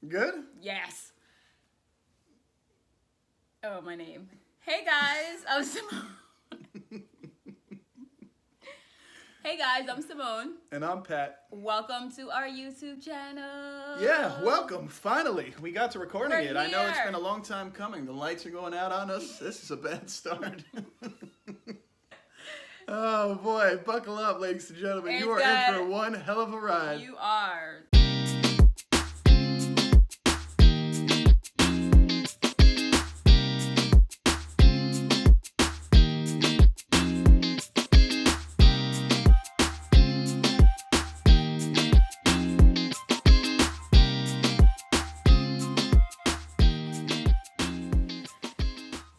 Good? Yes. Oh, my name. Hey guys, I'm Simone. Hey guys, I'm Simone. And I'm Pat. Welcome to our YouTube channel. Yeah, welcome. Finally, we got to recording We're it. I know it's here. been a long time coming. The lights are going out on us. This is a bad start. Oh boy, buckle up, ladies and gentlemen. It's You are good. in for one hell of a ride. You are.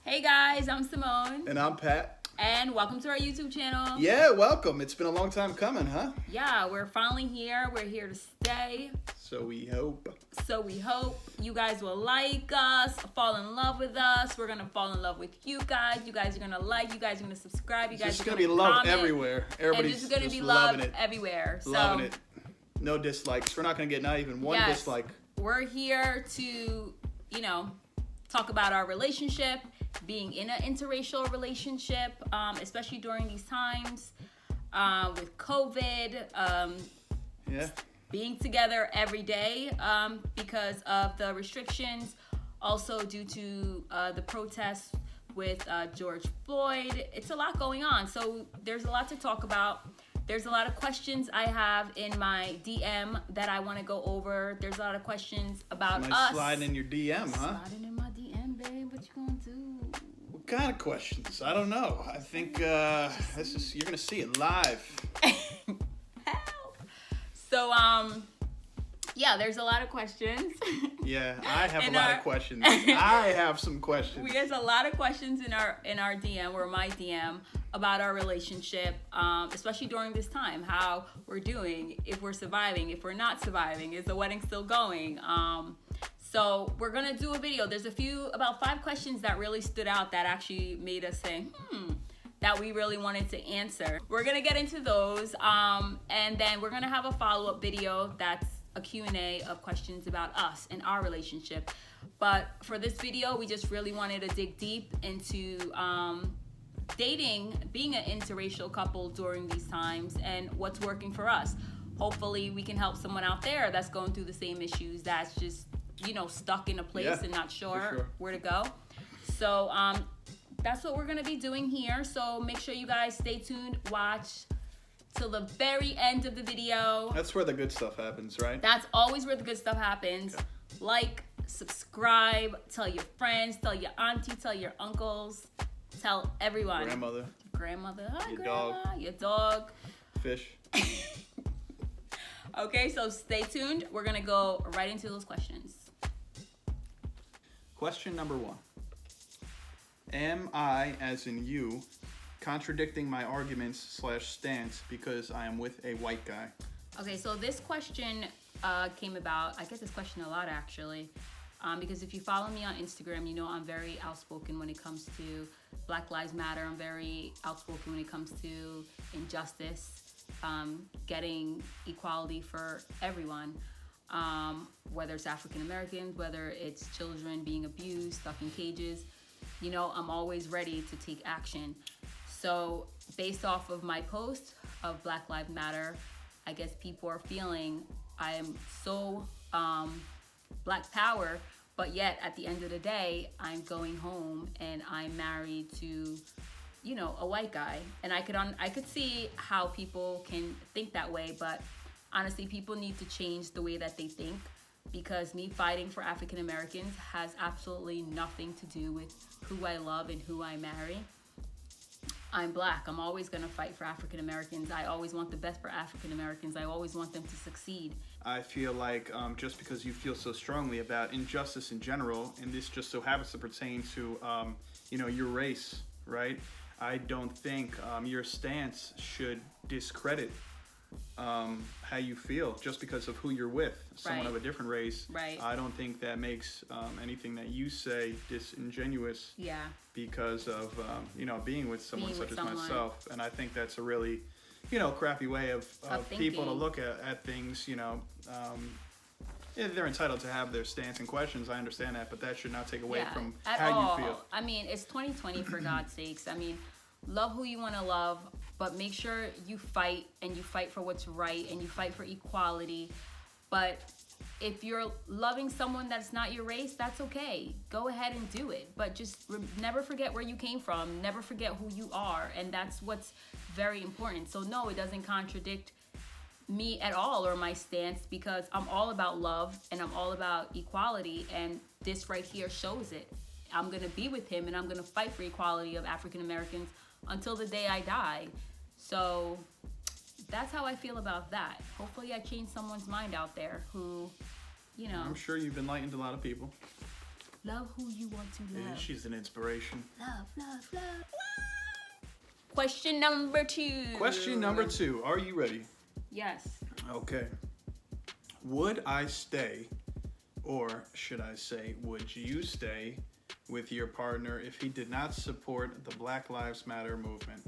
Hey guys, I'm Simone. And I'm Pat. And welcome to our YouTube channel. Yeah, welcome. It's been a long time coming, huh? Yeah, we're finally here. We're here to stay. So we hope. So we hope you guys will like us, fall in love with us. We're gonna fall in love with you guys. You guys are gonna like. You guys are gonna subscribe. You guys It's are gonna gonna be love comment, everywhere. And Everybody's it's gonna just be loving love it. everywhere. So Loving it. No dislikes. We're not gonna get not even one yes, dislike. we're here to, talk about our relationship, being in an interracial relationship, especially during these times with COVID. Yeah. Being together every day because of the restrictions, also due to the protests with George Floyd. It's a lot going on, so there's a lot to talk about. There's a lot of questions I have in my DM that I want to go over. There's a lot of questions about us. Sliding in your DM, huh? Sliding in my DM, babe. What you gonna do? What kind of questions? I don't know. I think you're gonna see it live. Help. So yeah, there's a lot of questions. Yeah, I have In a lot our- of questions. I have some questions. There's a lot of questions in our DM or my DM about our relationship, especially during this time, how we're doing, if we're surviving, if we're not surviving, is the wedding still going? So we're gonna do a video. There's about 5 questions that really stood out that actually made us say, that we really wanted to answer. We're gonna get into those, and then we're gonna have a follow-up video that's a Q&A of questions about us and our relationship. But for this video, we just really wanted to dig deep into dating, being an interracial couple during these times, and what's working for us. Hopefully we can help someone out there that's going through the same issues, that's just, stuck in a place and not sure where to go. So that's what we're gonna be doing here. So make sure you guys stay tuned, watch till the very end of the video. That's where the good stuff happens, right? That's always where the good stuff happens. Okay. Like, subscribe, tell your friends, tell your auntie, tell your uncles, tell everyone. Grandmother, Hi, your grandma, dog. your dog. Fish. Okay, so stay tuned. We're gonna go right into those questions. Question number 1. Am I, as in you, contradicting my arguments / stance because I am with a white guy? Okay, so this question came about. I get this question a lot, actually, because if you follow me on Instagram, you know I'm very outspoken when it comes to Black Lives Matter. I'm very outspoken when it comes to injustice, getting equality for everyone, whether it's African Americans, whether it's children being abused, stuck in cages. I'm always ready to take action. So based off of my post of Black Lives Matter, I guess people are feeling I am so Black power, but yet at the end of the day, I'm going home and I'm married to, a white guy. And I could see how people can think that way, but honestly, people need to change the way that they think, because me fighting for African Americans has absolutely nothing to do with who I love and who I marry. I'm Black. I'm always going to fight for African Americans. I always want the best for African Americans. I always want them to succeed. I feel like just because you feel so strongly about injustice in general, and this just so happens to pertain to, your race, right? I don't think your stance should discredit how you feel just because of who you're with, someone of a different race. Right. I don't think that makes anything that you say disingenuous. Yeah. Because of being with someone such as someone. myself, and I think that's a really crappy way of people to look at things. Yeah, they're entitled to have their stance and questions. I understand that, but that should not take away from at how all. you feel. I mean, it's 2020 for God's sakes. I mean, love who you want to love, but make sure you fight, and you fight for what's right, and you fight for equality. But if you're loving someone that's not your race, that's okay. Go ahead and do it. But just never forget where you came from. Never forget who you are. And that's what's very important. So no, it doesn't contradict me at all or my stance, because I'm all about love and I'm all about equality. And this right here shows it. I'm going to be with him, and I'm going to fight for equality of African Americans until the day I die. So that's how I feel about that. Hopefully I changed someone's mind out there who, you know. I'm sure you've enlightened a lot of people. Love who you want to love. Yeah, she's an inspiration. Love. Question number 2. Question number 2. Are you ready? Yes. Okay. Would I stay, or should I say, would you stay with your partner if he did not support the Black Lives Matter movement?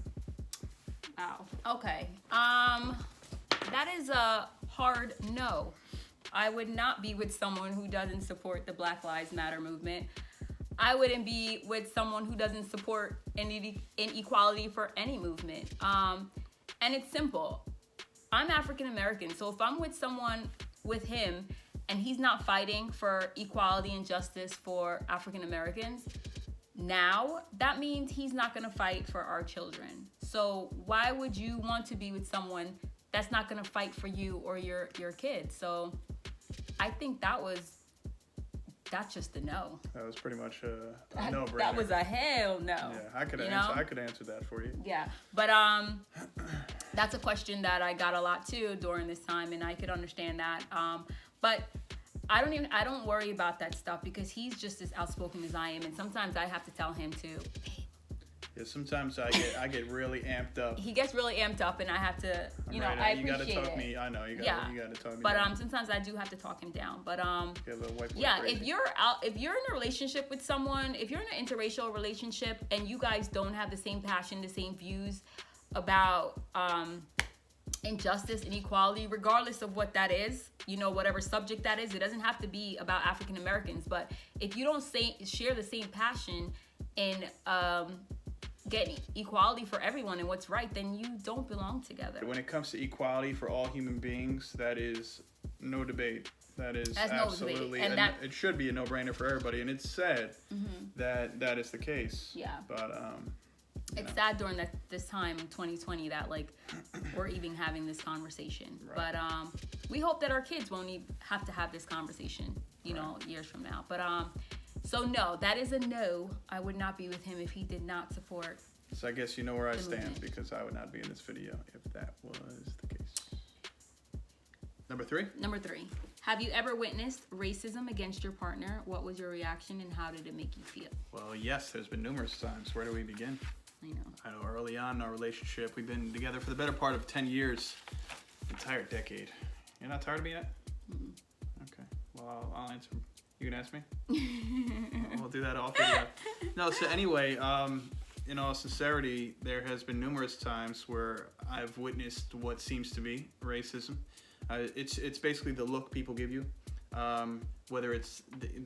Wow. Okay. That is a hard no. I would not be with someone who doesn't support the Black Lives Matter movement. I wouldn't be with someone who doesn't support inequality for any movement. And it's simple. I'm African American, so if I'm with him and he's not fighting for equality and justice for African Americans, now that means he's not going to fight for our children. So why would you want to be with someone that's not going to fight for you or your kids? So I think that's just a no. That was pretty much a no-brainer. That was a hell no. Yeah, I could answer that for you. Yeah, but that's a question that I got a lot too during this time, and I could understand that. But I don't worry about that stuff, because he's just as outspoken as I am, and sometimes I have to tell him to. Yeah, sometimes I get really amped up. He gets really amped up, and I have to, I appreciate you gotta talk it. me. I know you gotta talk me. But down. Sometimes I do have to talk him down. But yeah, if you're in a relationship with someone, if you're in an interracial relationship and you guys don't have the same passion, the same views about injustice and equality, regardless of what that is, whatever subject that is, it doesn't have to be about African Americans. But if you don't share the same passion in getting equality for everyone and what's right, then you don't belong together. When it comes to equality for all human beings, that is no debate. That is That's absolutely, no debate. And it should be a no-brainer for everybody. And it's sad that is the case. Yeah. But it's sad during this time in 2020 that we're even having this conversation. Right. But we hope that our kids won't even have to have this conversation, years from now. But so no, that is a no. I would not be with him if he did not support. So I guess you know where I stand, movement. because I would not be in this video if that was the case. Number 3. Have you ever witnessed racism against your partner? What was your reaction, and how did it make you feel? Well, yes, there's been numerous times. Where do we begin? I know early on in our relationship, we've been together for the better part of 10 years, entire decade. You're not tired of me yet? Mm-mm. Okay. Well, I'll answer. You can ask me? We'll do that all video. No, so anyway, in all sincerity, there has been numerous times where I've witnessed what seems to be racism. It's basically the look people give you, whether it's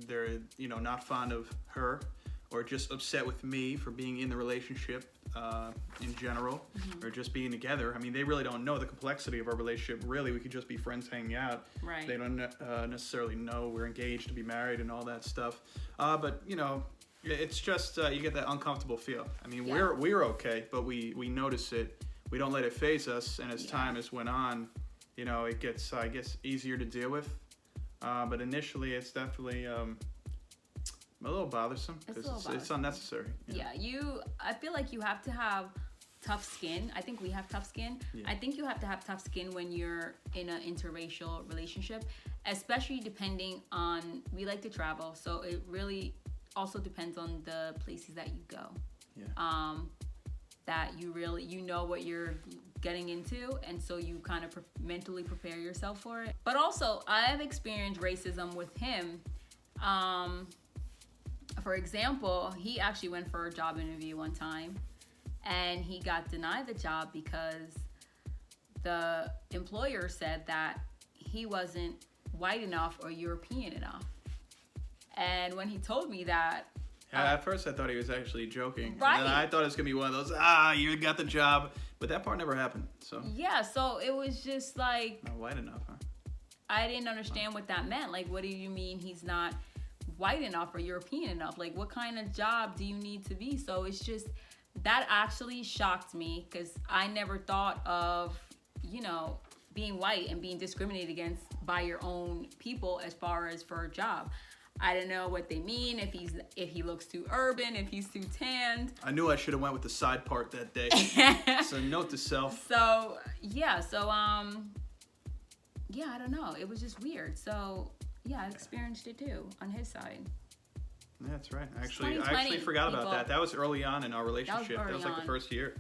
they're not fond of her, or just upset with me for being in the relationship in general, or just being together. I mean, they really don't know the complexity of our relationship. Really, we could just be friends hanging out. Right. They don't necessarily know we're engaged to be married and all that stuff. But it's just you get that uncomfortable feel. I mean, we're okay, but we notice it. We don't let it faze us, and as time has went on, it gets I guess easier to deal with. But initially, it's definitely a little bothersome, because it's unnecessary. Yeah, I feel like you have to have tough skin. I think we have tough skin. Yeah. I think you have to have tough skin when you're in an interracial relationship, especially depending on, we like to travel, so it really also depends on the places that you go. Yeah. That you really, what you're getting into, and so you kind of mentally prepare yourself for it. But also, I've experienced racism with him. For example, he actually went for a job interview one time, and he got denied the job because the employer said that he wasn't white enough or European enough. And when he told me that, at first I thought he was actually joking. Right. And then I thought it was going to be one of those, you got the job. But that part never happened. So yeah, so it was just like, not white enough, huh? I didn't understand what that meant. Like, what do you mean he's not white enough or European enough? Like, what kind of job do you need to be? So it's just, that actually shocked me, because I never thought of, you know, being white and being discriminated against by your own people as far as for a job. I don't know what they mean, if he looks too urban, if he's too tanned. I knew I should have went with the side part that day. So note to self. So yeah, yeah, I don't know. It was just weird. So yeah, I experienced it too on his side. Yeah, that's right. I actually forgot about that. That was early on in our relationship. That was like the first year.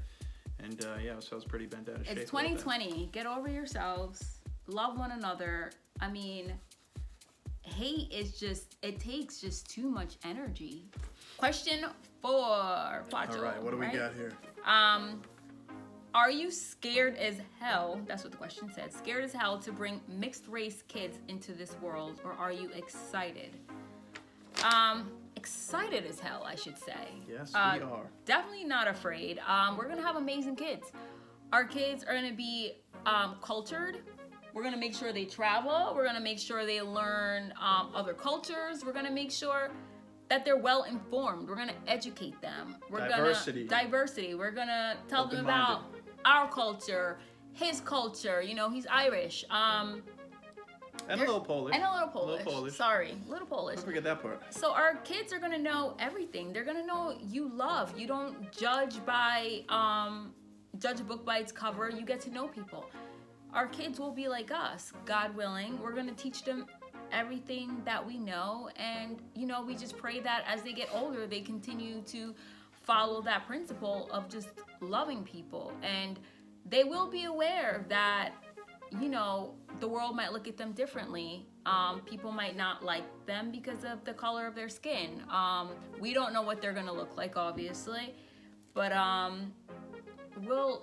And yeah, so I was pretty bent out of shape. It's 2020. Get over yourselves. Love one another. I mean, hate is just, it takes just too much energy. Question 4, Pacho. All right, what do we got here? Are you scared as hell, that's what the question said, scared as hell to bring mixed race kids into this world, or are you excited? Excited as hell, I should say. Yes, we are. Definitely not afraid. We're gonna have amazing kids. Our kids are gonna be cultured. We're gonna make sure they travel. We're gonna make sure they learn other cultures. We're gonna make sure that they're well informed. We're gonna educate them. Diversity. We're gonna tell them about our culture, his culture. You know, he's Irish. And a little Polish. Sorry, a little Polish. Don't forget that part. So our kids are gonna know everything. They're gonna know you love. You don't judge a book by its cover. You get to know people. Our kids will be like us, God willing. We're gonna teach them everything that we know, and you know, we just pray that as they get older, they continue to follow that principle of just loving people, and they will be aware that, you know, the world might look at them differently. People might not like them because of the color of their skin. We don't know what they're gonna look like, obviously, but we'll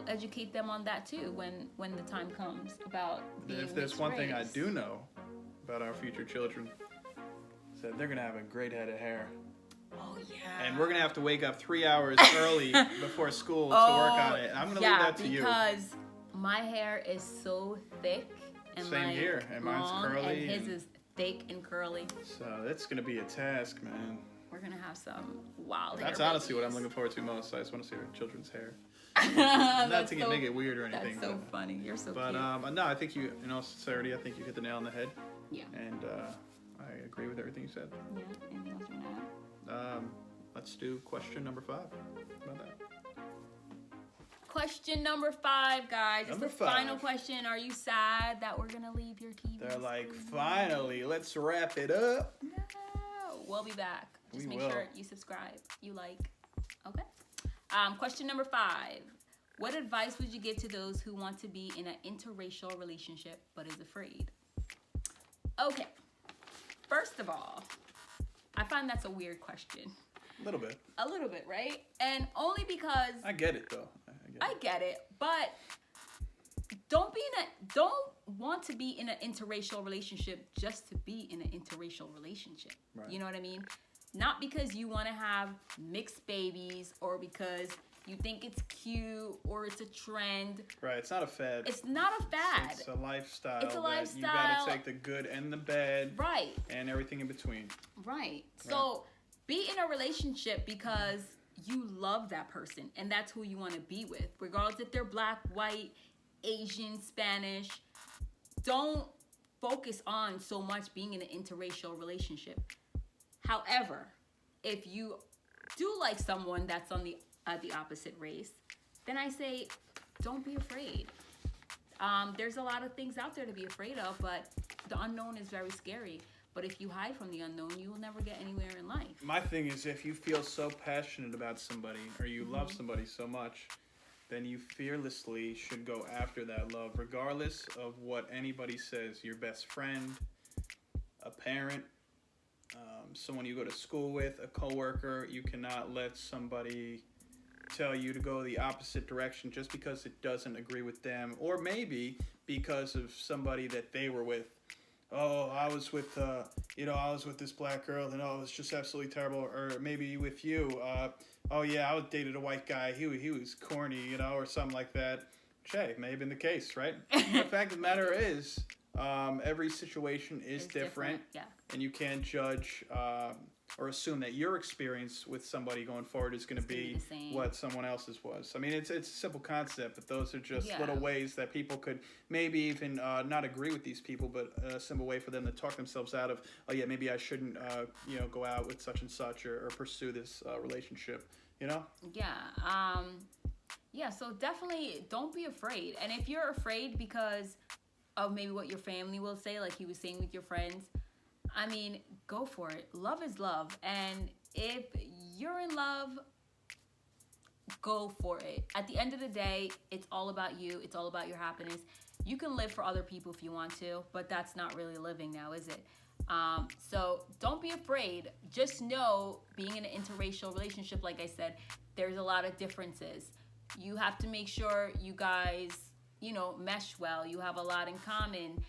educate them on that too when the time comes about being If there's one thing I race. do know about our future children, is that they're gonna have a great head of hair. Oh yeah. And we're gonna have to wake up 3 hours early before school to work on it. I'm gonna leave that to you. Because my hair is so thick and Same like here, and mine's long, curly, and his is thick and curly. So that's gonna be a task, man. We're gonna have some wild hair. That's honestly what I'm looking forward to most. I just want to see our children's hair. Not to make it weird or anything. That's so funny. You're so but, cute. No, I think you, in all sincerity, I think you hit the nail on the head. Yeah. And I agree with everything you said. Yeah. Anything else you want to add? Let's do question number 5. How about that? Question number 5, guys. Number it's the 5. final question. Are you sad that we're gonna leave your TV? They're like, finally, let's wrap it up. No. We'll be back. Just make sure you subscribe, you like. Okay. Question number 5. What advice would you give to those who want to be in an interracial relationship but is afraid? Okay. First of all, I find that's a weird question. A little bit. A little bit, right? And only because I get it though. I get it, but don't want to be in an interracial relationship just to be in an interracial relationship. Right. You know what I mean? Not because you want to have mixed babies or because you think it's cute or it's a trend. Right, it's not a fad. It's not a fad. It's a lifestyle. It's a lifestyle. You gotta take the good and the bad. Right. And everything in between. Right. So be in a relationship because you love that person and that's who you want to be with, regardless if they're black, white, Asian, Spanish. Don't focus on so much being in an interracial relationship. However, if you do like someone that's on the opposite race, then I say don't be afraid. There's a lot of things out there to be afraid of, but the unknown is very scary. But if you hide from the unknown, you will never get anywhere in life. My thing is, if you feel so passionate about somebody or you love somebody so much, then you fearlessly should go after that love, regardless of what anybody says. Your best friend, a parent, someone you go to school with, a coworker. You cannot let somebody tell you to go the opposite direction just because it doesn't agree with them, or maybe because of somebody that they were with. oh, I was with, I was with this black girl, and oh, it was just absolutely terrible. Or maybe with you, oh yeah, I dated a white guy. He was corny, or something like that. Which, may have been the case, right? The fact of the matter is, every situation is different. Yeah. And you can't judge or assume that your experience with somebody going forward is going to be what someone else's was. I mean, it's a simple concept, but those are just little ways that people could maybe even not agree with these people, but a simple way for them to talk themselves out of, oh yeah, maybe I shouldn't, go out with such and such or pursue this relationship, Yeah. Yeah, so definitely don't be afraid. And if you're afraid because of maybe what your family will say, like he was saying with your friends, I mean, go for it. Love is love. And if you're in love, go for it. At the end of the day, it's all about you. It's all about your happiness. You can live for other people if you want to, but that's not really living now, is it? So don't be afraid. Just know, being in an interracial relationship, like I said, there's a lot of differences. You have to make sure you guys, mesh well. You have a lot in common.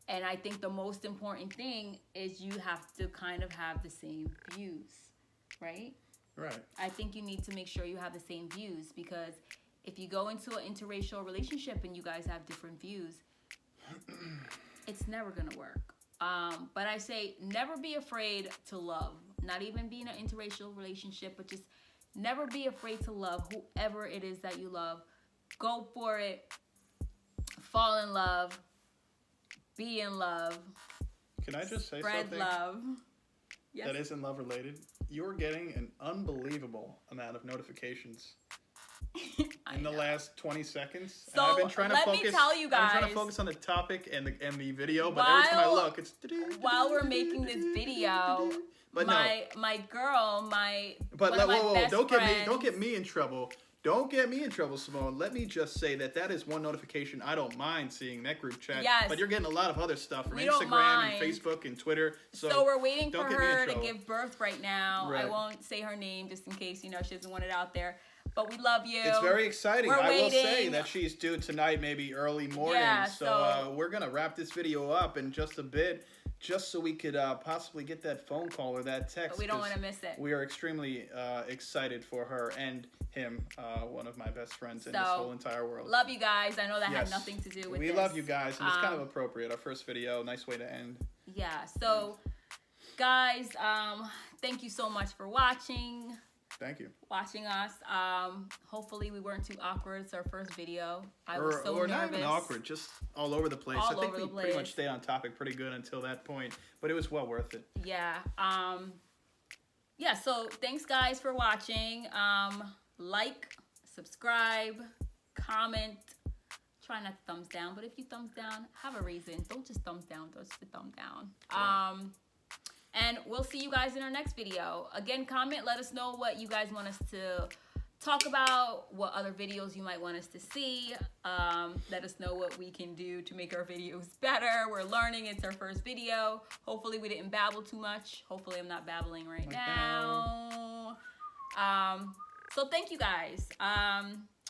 And I think the most important thing is you have to kind of have the same views, right? Right. I think you need to make sure you have the same views, because if you go into an interracial relationship and you guys have different views, it's never going to work. But I say never be afraid to love. Not even be in an interracial relationship, but just never be afraid to love whoever it is that you love. Go for it. Fall in love. Be in love. Can I just say Spread something? love. Yes. That isn't love related? You're getting an unbelievable amount of notifications in the last 20 seconds. So and I've been trying to focus. Me tell you guys. I'm trying to focus on the topic and the video, but every time I look, it's. While we're making this video, but my girl, But one of my best don't friends, get me in trouble. Don't get me in trouble, Simone. Let me just say that is one notification I don't mind seeing, that group chat. Yes. But you're getting a lot of other stuff from We Instagram and Facebook and Twitter. So we're waiting for her to give birth right now. Right. I won't say her name just in case, she doesn't want it out there. But we love you. It's very exciting. We're I will waiting. say that she's due tonight, maybe early morning. Yeah, so we're going to wrap this video up in just a bit, just so we could possibly get that phone call or that text. But we don't want to miss it. We are extremely excited for her and him, one of my best friends in this whole entire world. Love you guys. I know that had nothing to do with this. We love you guys, and it's kind of appropriate. Our first video, nice way to end. Yeah, so guys, thank you so much for watching. Thank you. Watching us. Hopefully we weren't too awkward. It's our first video. I was so nervous. Not even awkward, just all over the place. I think we pretty much stayed on topic pretty good until that point, but it was well worth it. Yeah. Yeah, so thanks guys for watching. Like, subscribe, comment. Try not to thumbs down, but if you thumbs down, have a reason. Don't just thumbs down, just a thumb down. Right. And we'll see you guys in our next video. Again, comment, let us know what you guys want us to talk about, what other videos you might want us to see. Let us know what we can do to make our videos better. We're learning, it's our first video. Hopefully we didn't babble too much. Hopefully I'm not babbling right now. So thank you guys.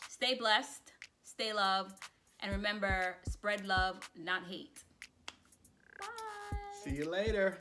Stay blessed, stay loved, and remember, spread love, not hate. Bye. See you later.